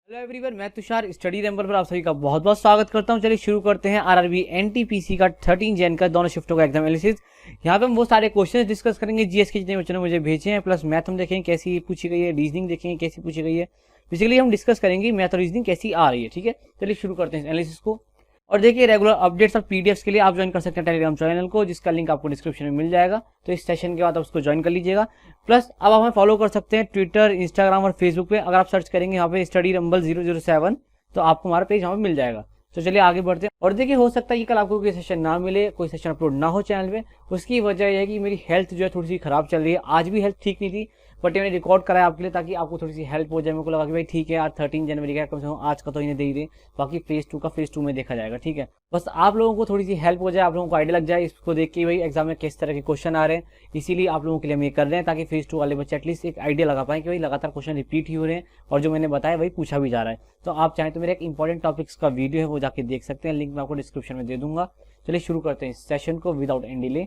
Hello everyone, मैं Tushar study wrapper पर आप सभी का बहुत बहुत स्वागत करता हूं। चलिए शुरू करते हैं आरआरबी एनटीपीसी का 13 जैन का दोनों शिफ्टों का एग्जाम एनालिसिस। यहाँ पे हम वो सारे क्वेश्चन डिस्कस करेंगे जीएस के जितने बच्चों ने मुझे भेजे हैं, प्लस मैथ हम देखेंगे कैसी पूछी गई है, रीजनिंग देखेंगे कैसी पूछी गई है। बेसिकली हम डिस्कस करेंगे मैथ और रीजनिंग कैसी आ रही है। ठीक है, चलिए शुरू करते हैं एनालिसिस को। और देखिए, रेगुलर अपडेट्स और पीडीएफ्स के लिए आप ज्वाइन कर सकते हैं टेलीग्राम चैनल को, जिसका लिंक आपको डिस्क्रिप्शन में मिल जाएगा। तो इस सेशन के बाद आप उसको ज्वाइन कर लीजिएगा। प्लस अब आप हमें फॉलो कर सकते हैं ट्विटर, इंस्टाग्राम और फेसबुक पे। अगर आप सर्च करेंगे यहाँ पे स्टडी रंबल 007 तो आपको हमारा पेज वहाँ पे मिल जाएगा। तो चलिए आगे बढ़ते हैं। और देखिए, हो सकता है कि कल आपको कोई सेशन ना मिले, कोई सेशन अपलोड ना हो चैनल पे। उसकी वजह यह है कि मेरी हेल्थ जो है थोड़ी सी खराब चल रही है। आज भी हेल्थ ठीक नहीं थी, बट मैंने रिकॉर्ड कराया आपके लिए ताकि आपको थोड़ी सी हेल्प हो जाए। मेरे को लगा कि भाई ठीक है यार, 13 जनवरी का कम से कम आज का तो इन्हें दे ही दे, बाकी फेज टू में देखा जाएगा। ठीक है, बस आप लोगों को थोड़ी सी हेल्प हो जाए, आप लोगों को आइडिया लग जाए इसको देख के भाई एग्जाम में किस तरह के क्वेश्चन आ रहे हैं। इसीलिए आप लोगों के लिए हम ये कर रहे हैं ताकि फेज 2 वाले बच्चे एटलीस्ट एक आइडिया लगा पाए कि भाई लगातार क्वेश्चन रिपीट ही हो रहे हैं और जो मैंने बताया वही पूछा भी जा रहा है। तो आप चाहें तो मेरे एक इंपॉर्टेंट टॉपिक्स का वीडियो है, वो जाके देख सकते हैं, लिंक मैं आपको डिस्क्रिप्शन में दे दूंगा। चलिए शुरू करते हैं इस सेशन को विदाउट एनी डिले।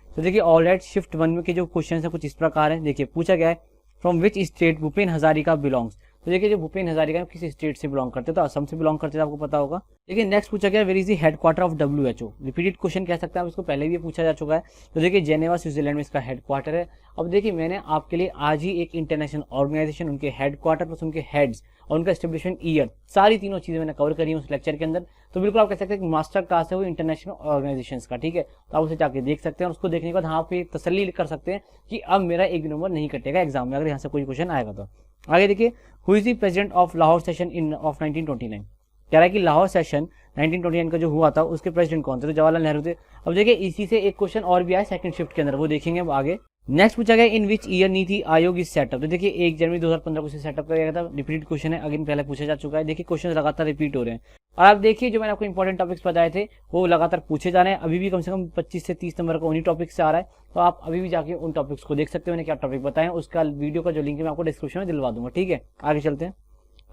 तो देखिए, ऑलराइट शिफ्ट 1 में के जो क्वेश्चन है कुछ इस प्रकार है। देखिए, पूछा गया है from which state Bhupen Hazarika belongs. तो देखिए, जो भूपेन हजारिका किस स्टेट से बिलोंग करते हैं, तो असम से बिलोंग करते थे, आपको पता होगा। देखिए, नेक्स्ट पूछा गया where is the headquarter of WHO। Repeated question कह सकते हैं आप इसको, पहले भी पूछा जा चुका है। तो देखिए, जेनेवा स्विट्जरलैंड में इसका हेडक्वार्टर है। अब देखिए, मैंने आपके लिए आज ही एक इंटरनेशनल ऑर्गेनाइजेशन, उनके हेडक्वार्टर प्लस उनके हेड्स और उनका एस्टेब्लिशमेंट ईयर, सारी तीनों चीजें मैंने कवर करी है उस लेक्चर के अंदर। तो बिल्कुल आप कह सकते हैं कि मास्टर क्लास है वो इंटरनेशनल ऑर्गेनाइजेशंस का। ठीक है, तो आप उसे जाके देख सकते हैं और उसको देखने के बाद हाँ आप ये तसल्ली कर सकते हैं कि अब मेरा एक नंबर नहीं कटेगा एग्जाम में, अगर यहाँ से कोई क्वेश्चन आएगा तो। आगे देखिए, who is the president of Lahore session in of 1929। कह रहा है कि लाहौर सेशन 1929 का जो हुआ था उसके प्रेसिडेंट कौन थे, तो जवाहरलाल नेहरू थे। अब देखिए, इसी से एक क्वेश्चन और भी आया सेकंड शिफ्ट के अंदर, वो देखेंगे अब आगे। नेक्स्ट पूछा गया इन which year NITI Aayog is setup. तो देखिए, 1 जनवरी 2015 को इसे सेटअप किया गया था। रिपीटेड क्वेश्चन है, अगेन पहले पूछा जा चुका है। देखिए, क्वेश्चन लगातार रिपीट हो रहे हैं। और आप देखिए, जो मैंने आपको इंपॉर्टेंट टॉपिक्स बताए थे वो लगातार पूछे जा रहे हैं। अभी भी कम से कम 25 से 30 नंबर का उन्हीं टॉपिक से आ रहा है। तो आप अभी भी जाके उन टॉपिक्स को देख सकते हो, मैंने क्या टॉपिक बताए हैं। उसका वीडियो का जो लिंक है मैं आपको डिस्क्रिप्शन में दिलवा दूंगा। ठीक है, आगे चलते हैं।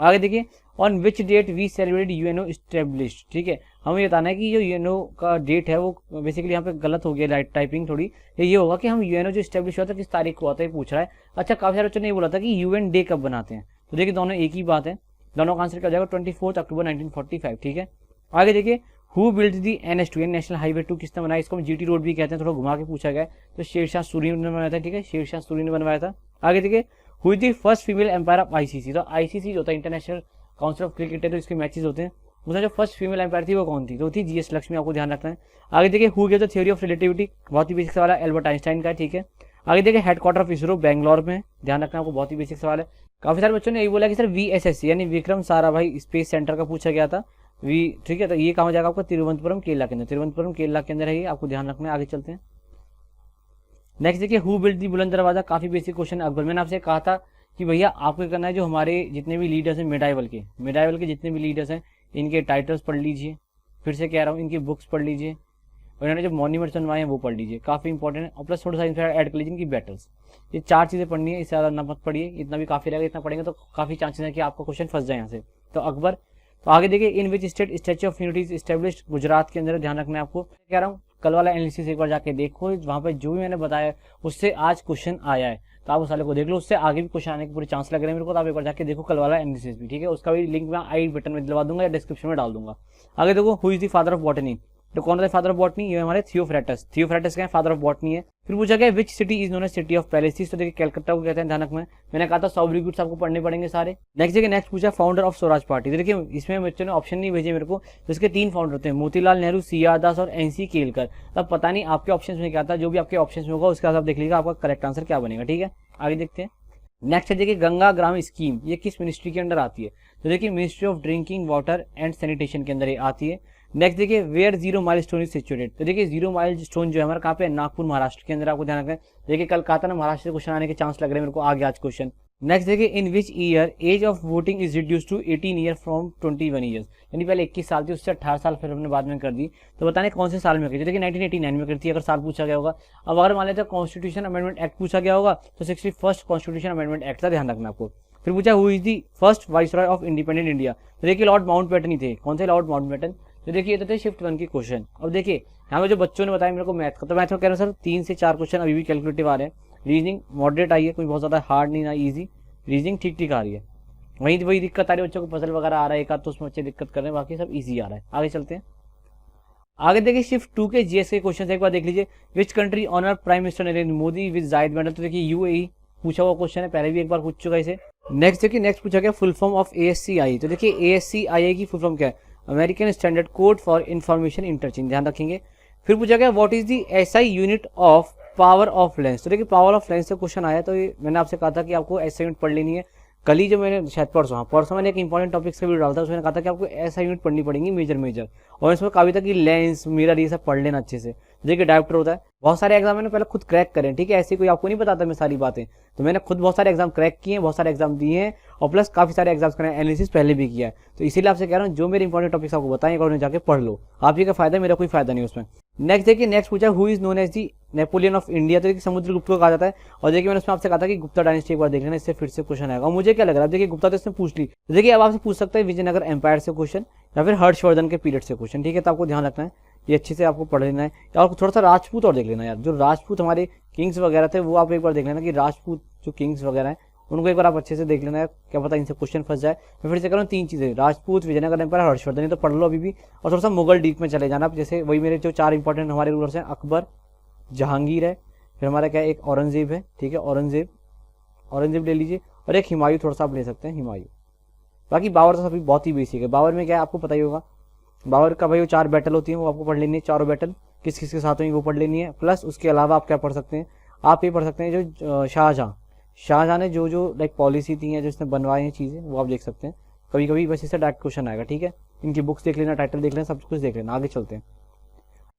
आगे देखिए, on which date we celebrate UNO established. ठीक है, हमें बताना है कि जो यूएनओ का डेट है वो बेसिकली यहाँ पे गलत हो गया, राइट टाइपिंग थोड़ी। ये होगा कि हम यूएनओ जो स्टेब्लिश हुआ था किस तारीख को हुआ था, ये पूछ रहा है। अच्छा, काफी सारे बच्चों ने ये बोला था कि यूएन डे कब बनाते हैं। तो देखिए, दोनों एक ही बात है, दोनों का आंसर क्या हो जाएगा 24 अक्टूबर 1945। ठीक है, आगे देखिए, who build the NH2 national highway 2 किसने बनाया। इसको हम जीटी रोड भी कहते हैं, थोड़ा घुमा के पूछा गया है। तो शेरशाह सूरी ने बनवाया था। ठीक है, शेरशाह सूरी ने बनवाया था। आगे देखिए, who is the first female umpire of ICC। तो ICC जो होता है इंटरनेशनल काउंसिल ऑफ क्रिकेट है, तो इसके मैचेस होते हैं। उसमें जो फर्स्ट फीमेल एम्पायर थी वो कौन थी, तो थी GS लक्ष्मी, आपको ध्यान रखना है। आगे देखिए, who give the theory of relativity, बहुत ही बेसिक सवाल है, एल्बर्ट आइंस्टाइन का है। ठीक है, आगे देखिए, हेडक्वार्टर ऑफ इसरो बेंगलोर में, ध्यान रखना, आपको बहुत ही बेसिक सवाल है। काफी सारे बच्चों ने यही बोला कि सर VSSC यानी विक्रम साराभाई स्पेस सेंटर का पूछा गया था। ठीक है, तो ये कहाँ हो जाएगा आपका, तिरुवनंतपुरम केरला के अंदर। तिरुवनंतपुरम केरला के अंदर है ये, आपको ध्यान रखना है। आगे चलते हैं। नेक्स्ट देखिए, हु बिल्ड दी बुलंद दरवाजा, काफी बेसिक क्वेश्चन अकबर। मैंने आपसे कहा था कि भैया आपको करना है, जो हमारे जितने भी लीडर्स हैं मिडाइवल के जितने भी लीडर्स हैं, इनके टाइटल्स पढ़ लीजिए। फिर से कह रहा हूँ, इनकी बुक्स पढ़ लीजिए और इन्होंने जो मॉन्यूमेंट्स बनवाए हैं वो पढ़ लीजिए, काफी इंपॉर्टेंट है। और प्लस थोड़ा सा ऐड कर लीजिए इनकी बैटल्स। ये 4 चीजें पढ़नी है, इससे ज्यादा ना मत पढ़िए, इतना भी काफी रहेगा। इतना पढ़ेंगे तो काफी चांसेस है कि आपका क्वेश्चन फंस जाए यहाँ से। तो अकबर। तो आगे देखिए, in which state Statue of Unity established, Gujarat के अंदर, ध्यान रखना है आपको। कह रहा हूँ, कल वाला एनालिसिस एक बार जाके देखो, वहां पर जो भी मैंने बताया उससे आज क्वेश्चन आया है, तो आप उस वाले को देख लो, उससे आगे भी क्वेश्चन आने के पूरे चांस लग रहे हैं मेरे को। तो आप एक बार जाके देखो कल वाला एनालिसिस भी। ठीक है, उसका भी लिंक मैं आई बटन में दिलवा दूंगा या डिस्क्रिप्शन में डाल दूंगा। आगे देखो, who is the father of botany. तो कौन है फादर ऑफ बॉटनी, ये हमारे थियोफ्रेटस क्या है, फादर ऑफ बॉटनी है। फिर पूछा गया which city is known as city of palaces. तो देखिए, कलकत्ता को कहते हैं, ध्यान रखना है। मैंने कहा था सॉवरिग्यूट्स आपको पढ़ने पड़ेंगे सारे। नेक्स्ट पूछा फाउंडर ऑफ स्वराज पार्टी। तो देखिए, इसमें बच्चों ने ऑप्शन नहीं भेजे मेरे को, तो इसके 3 फाउंडर होते हैं, मोतीलाल नेहरू, CR दास और NC केलकर। अब पता नहीं आपके ऑप्शन में क्या था, जो भी आपके ऑप्शन में होगा उसके हिसाब देख लीजिएगा आपका करेक्ट आंसर क्या बनेगा। ठीक है, आगे देखते हैं। नेक्स्ट है देखिए, गंगा ग्राम स्कीम, ये किस मिनिस्ट्री के अंदर आती है। तो देखिए, ministry of drinking water and sanitation के अंदर ये आती है। नेक्स्ट देखिए, where 0 milestone is situated. तो देखिए, 0 माइल स्टोन जो है हमारा कहाँ पे, नागपुर महाराष्ट्र के अंदर, आपको ध्यान रखना है। देखिए, कल कहा था ना महाराष्ट्र से क्वेश्चन आने के चांस लग रहे हैं मेरे को, आ गया आज क्वेश्चन। नेक्स्ट देखिए, in which year age of voting is reduce to 18 year from 21 years. यानी पहले 21 साल थी, उससे 18 साल फिर हमने बाद में कर दी। तो बताने कौन से साल में की। देखिए, 1989 में करती है, अगर साल पूछा गया होगा। अब अगर मान लेते हैं कॉन्स्टिट्यूशन अमेंडमेंट एक्ट पूछा गया होगा, तो 61st कॉन्स्टिट्यूशन अमेंडमेंट एक्ट था, ध्यान रखना आपको। फिर पूछा who is the first viceroy of independent India. तो देखिए, लॉर्ड माउंटबेटन ही थे। कौन से लॉर्ड माउंटबेटन। तो देखिए, ये थे शिफ्ट 1 की क्वेश्चन। अब देखिए, यहाँ पे जो बच्चों ने बताया मेरे को मैथ का, तो मैथ में कह रहा हूँ सर 3 से 4 क्वेश्चन अभी भी कैलकुलेटिव आ रहे हैं। रीजनिंग मॉडरेट आई है, कोई बहुत ज्यादा हार्ड नहीं ना इजी, रीजनिंग ठीक ठीक आ रही है। वही वही दिक्कत आ रही है बच्चों को, पजल वगैरह आ रहा है एक आध, तो उसमें बच्चे दिक्कत कर रहे हैं, बाकी सब इजी आ रहा है। आगे चलते हैं। आगे देखिए शिफ्ट 2 के जीएस के क्वेश्चन एक बार देख लीजिए। Which country honour prime minister Narendra Modi with Zayed medal, तो देखिए यूएई पूछा हुआ क्वेश्चन है, पहले भी एक बार पूछ चुका है इसे। नेक्स्ट देखिए, नेक्स्ट पूछा गया फुल फॉर्म ऑफ एएससीआई, तो देखिए एएससीआई की फुल फॉर्म क्या है, American standard code for information interchange, ध्यान रखेंगे। फिर पूछा गया what is the SI unit of power of lens, तो देखिए पावर ऑफ लेंस से क्वेश्चन आया, तो मैंने आपसे कहा था कि आपको एसआई यूनिट पढ़ लेनी है। कल ही जो मैंने शायद परसों मैंने एक इंपॉर्टेंट टॉपिक से वीडियो डाला था, उसमें कहा था कि आपको ऐसा यूनिट पढ़नी पड़ेगी मेजर, और इसमें कहा भी था कि लेंस मिरर ये सब पढ़ लेना अच्छे से। देखिए डायोप्टर होता है, बहुत सारे एग्जाम मैंने पहले खुद क्रैक करें, ठीक है, ऐसे कोई आपको नहीं बताता मैं सारी बातें, तो मैंने खुद बहुत सारे एग्जाम क्रैक किए हैं, बहुत सारे एग्जाम दिए हैं, और प्लस काफी सारे एग्जाम्स का एनालिसिस पहले भी किया है, तो इसीलिए आपसे कह रहा हूँ जो मेरे इंपॉर्टेंट टॉपिक्स आपको बताएं और उन्हें जाके पढ़ लो, आप ही का फायदा, मेरा कोई फायदा नहीं उसमें। नेक्स्ट देखिए, नेक्स्ट पूछा who is known as the Napoleon of India, तो देखिए समुद्रगुप्त को कहा जाता है। और देखिए मैंने उसमें आपसे कहा था कि गुप्ता डायनेस्टी एक बार देख लेना, इससे फिर से क्वेश्चन आएगा। और मुझे क्या लग रहा है, देखिए गुप्ता तो इसने पूछ ली, तो देखिए अब आपसे पूछ सकता है विजयनगर एम्पायर से क्वेश्चन, या फिर हर्षवर्धन के पीरियड से क्वेश्चन, ठीक है, तो आपको ध्यान रखना है, ये अच्छे से आपको पढ़ लेना है। और थोड़ा सा राजपूत और देख लेना यार, जो राजपूत हमारे किंग्स वगैरह थे वो आप एक बार देख लेना, कि राजपूत जो किंग्स वगैरह हैं उनको एक बार आप अच्छे से देख लेना है, क्या पता इनसे क्वेश्चन फंस जाए। मैं फिर से कह रहा हूँ 3 चीजें, राजपूत, विजयनगर एम्पायर, हर्षवर्धन, ये तो पढ़ लो अभी भी। और थोड़ा सा मुगल डीप में चले जाना, जैसे वही मेरे जो 4 इंपॉर्टेंट हमारे रूलर्स हैं, अकबर, जहांगीर है, फिर हमारा क्या है एक औरंगजेब है, ठीक है, औरंगजेब ले लीजिए, और एक हुमायूं थोड़ा सा आप ले सकते हैं, हुमायूं। बाकी बाबर तो सभी बहुत ही बेसिक है। बाबर में क्या है आपको पता ही होगा, बाबर का भाई वो 4 बैटल होती है, वो आपको पढ़ लेनी है, चारों बैटल किस किस के साथ हुई वो पढ़ लेनी है। प्लस उसके अलावा आप क्या पढ़ सकते हैं, आप ये पढ़ सकते हैं जो शाहजहां ने जो लाइक पॉलिसी थी है, जो इसने बनवाई हैं चीज़ें, वो आप देख सकते हैं। कभी कभी बस इससे डायरेक्ट क्वेश्चन आएगा, ठीक है, इनकी बुक्स देख लेना, टाइटल देख लेना, सब कुछ देख लेना। आगे चलते हैं।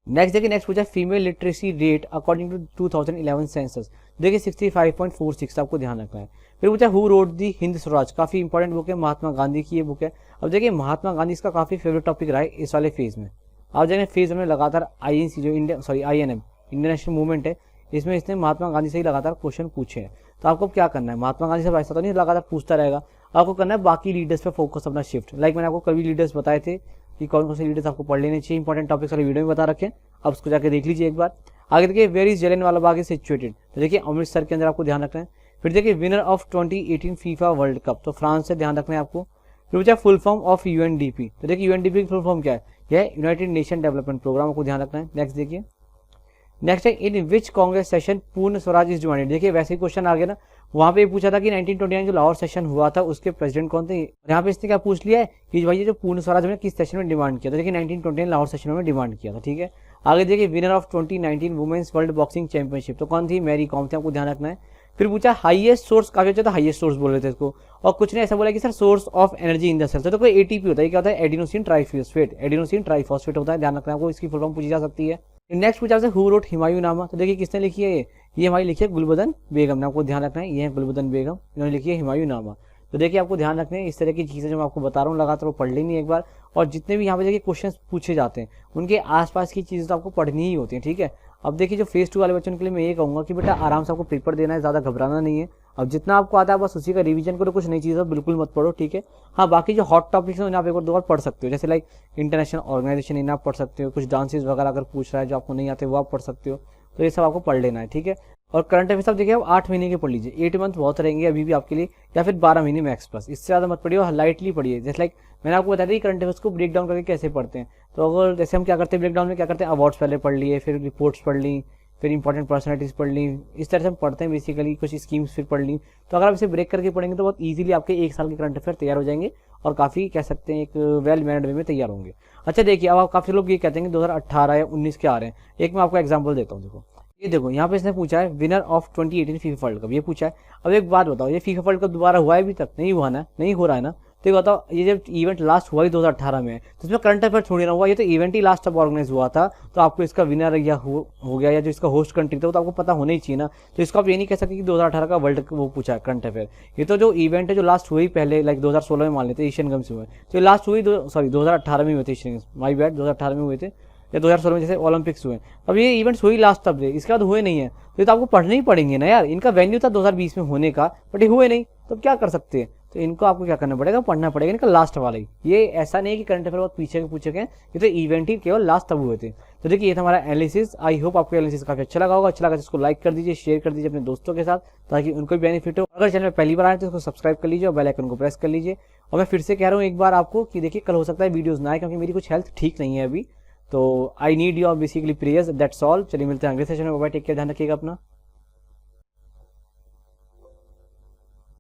नेक्स्ट देखिए, नेक्स्ट पूछा female literacy rate according to 2011 census, देखिए 65.46, आपको ध्यान रखना है। फिर पूछा who wrote the Hind Swaraj, काफी इंपॉर्टेंट बुक है, महात्मा गांधी की ये बुक है। अब देखिए महात्मा गांधी इसका काफी फेवरेट टॉपिक रहा है इस वाले फेज में। आप देखें फेज में लगातार आईएनसी जो INM इंडियन नेशनल मूवमेंट है, इसमें इसने महात्मा गांधी से ही लगातार क्वेश्चन पूछे हैं। तो आपको क्या करना है, महात्मा गांधी से ऐसा तो नहीं लगातार पूछता रहेगा, आपको करना है बाकी लीडर्स पे फोकस अपना शिफ्ट। लाइक मैंने आपको कभी लीडर्स बताए थे कि कौन कौन से लीडर्स आपको पढ़ लेने चाहिए, इंपॉर्टेंट टॉपिक्स वाले वीडियो में बता रखे, अब उसको जाकर देख लीजिए एक बार। आगे देखिए where is Jallianwala Bagh is situated, तो देखिए अमृतसर के अंदर आपको ध्यान रखना है। फिर देखिए winner of 2018 FIFA world cup, तो फ्रांस से ध्यान रखना है आपको। फिर पूछा फुल फॉर्म ऑफ यूएनडीपी, तो देखिए यूएनडीपी की फुल फॉर्म क्या है, यह यूनाइटेड नेशन डेवलपमेंट प्रोग्राम, आपको ध्यान रखना है। नेक्स्ट देखिए, नेक्स्ट है इन विच कांग्रेस सेशन पूर्ण स्वराज इज डिमांडेड, देखिए वैसे ही क्वेश्चन आ गया ना, वहां पे पूछा था कि 1929 जो लाहौर सेशन हुआ था उसके प्रेसिडेंट कौन थे, यहाँ पे इसने क्या पूछ लिया है कि भाई ये जो पूर्ण स्वराज में किस सेशन में डिमांड किया था, देखिए 1929 लाहौर सेशन में डिमांड किया था, ठीक है। आगे देखिए winner of 2019 women's world boxing championship, तो कौन थी, मैरी कॉम थी, आपको ध्यान रखना है। फिर पूछा हाईएस्ट सोर्स, काफी अच्छा था, हाईएस्ट सोर्स बोल रहे थे इसको, और कुछ ने ऐसा बोला कि sir source of energy in the cell, तो कोई एटीपी होता है, क्या होता है, एडिनोसिन ट्राइफॉस्फेट होता है, ध्यान रखना है आपको, इसकी फुल फॉर्म पूछी जा सकती है। नेक्स्ट पूछा आपसे हु रोट हुमायूं नामा, तो देखिए किसने लिखी है ये हमारी लिखी है गुलबदन बेगम ने, आपको ध्यान रखना है, ये है गुलबदन बेगम, इन्होंने लिखी है हुमायूं नामा। तो देखिए आपको ध्यान रखना है, इस तरह की चीजें जो मैं आपको बता रहा हूँ लगातार वो पढ़ लेनी एक बार, और जितने भी यहाँ पे देखिए क्वेश्चन पूछे जाते हैं उनके आसपास की चीजें तो आपको पढ़नी ही होती है, ठीक है। अब देखिए जो फेज 2 वाले बच्चों के लिए मैं ये कहूंगा कि बेटा आराम से आपको पेपर देना है, ज्यादा घबराना नहीं है। अब जितना आपको आता है बस उसी का रिवीजन करो, कुछ नई चीज़ें बिल्कुल मत पढ़ो, ठीक है। हाँ बाकी जो हॉट टॉपिक्स हैं उन्हें आप एक बार 2 बार पढ़ सकते हो, जैसे लाइक इंटरनेशनल ऑर्गेनाइजेशन इन्हें आप पढ़ सकते हो, कुछ डांसेस वगैरह अगर पूछ रहा है जो आपको नहीं आते वो आप पढ़ सकते हो, तो ये सब आपको पढ़ लेना है, ठीक है। और करंट अफेयर्स आप देखिए आप 8 महीने के पढ़ लीजिए, 8 मंथ बहुत रहेंगे अभी भी आपके लिए, या फिर 12 महीने मैक्स, बस इससे ज़्यादा मत पढ़िए और लाइटली पढ़िए। जैसे लाइक मैंने आपको बताया था कि करंट अफेयर्स को ब्रेक डाउन करके कैसे पढ़ते हैं, तो अगर जैसे हम क्या करते हैं ब्रेक डाउन में क्या करते हैं, अवार्ड्स पहले पढ़ लिए, फिर रिपोर्ट्स पढ़ ली, फिर इंपॉर्टेंट पर्सनैलिटीज पढ़ ली, इस तरह से हम पढ़ते हैं बेसिकली, कुछ स्कीम्स फिर पढ़ ली। तो अगर आप इसे ब्रेक करके पढ़ेंगे तो बहुत इजीली आपके 1 साल के करंट अफेयर तैयार हो जाएंगे और काफ़ी कह सकते हैं एक वेल मैनर्ड वे में तैयार होंगे। अच्छा देखिए अब आप काफ़ी लोग ये कहते हैं कि 2018 या 19 के आ रहे हैं, एक मैं आपको एग्जाम्पल देता हूँ, देखो ये देखो यहाँ पे इसने पूछा है winner of 2018 FIFA world cup, ये पूछा है। अब एक बात बताओ, ये फीफा वर्ल्ड कप दोबारा हुआ है अभी तक, नहीं हुआ ना, नहीं हो रहा है ना, तो ये बताओ ये जब इवेंट लास्ट हुआ ही 2018 में, तो इसमें करंट अफेयर थोड़ी ना हुआ, ये तो इवेंट ही लास्ट अब ऑर्गेनाइज हुआ था, तो आपको इसका विनर या हो गया या जो इसका होस्ट कंट्री था वो तो आपको पता होना ही चाहिए ना। तो इसको आप ये नहीं कह सकते कि 2018 का वर्ल्ड कप वो पूछा है करंट अफेयर, ये तो जो इवेंट है जो लास्ट हुई पहले लाइक 2016 में मान लेते एशियन गेम्स हुए, तो ये लास्ट हुई 2018 में हुए थे एशियन गेम्स, माई बैड 2018 में हुए थे, या 2016 में जैसे ओलंपिक्स हुए। अब ये इवेंट्स हुई लास्ट तब से, इसके बाद हुए नहीं है, तो ये तो आपको पढ़ने ही पड़ेंगे ना यार, इनका वेन्यू था 2020 में होने का बट ये हुए नहीं, तो क्या कर सकते हैं। तो तो इनको आपको क्या करना पड़ेगा, पढ़ना पड़ेगा इनका लास्ट वाला ही। ये ऐसा नहीं है कि करंट अफेयर बहुत पीछे के पूछे गए, ये तो इवेंट ही केवल लास्ट तब हुए थे। तो देखिए ये था हमारा एनालिसिस। आई होप आपको एनालिसिस काफी अच्छा लगा होगा। अच्छा लगा तो इसको लाइक कर दीजिए, शेयर कर दीजिए अपने दोस्तों के साथ, ताकि उनको भी बेनिफिट हो। अगर चैनल में पहली बार आए तो इसको सब्सक्राइब कर लीजिए और बेल आइकन को प्रेस कर लीजिए। और मैं फिर से कह रहा हूँ एक बार आपको कि देखिए कल हो सकता है वीडियोस ना आए, क्योंकि मेरी कुछ हेल्थ ठीक नहीं है अभी। तो I need your basically prayers, that's all. चलिए मिलते हैं अगले सेशन में। बाय, टेक केयर, ध्यान रखिएगा अपना।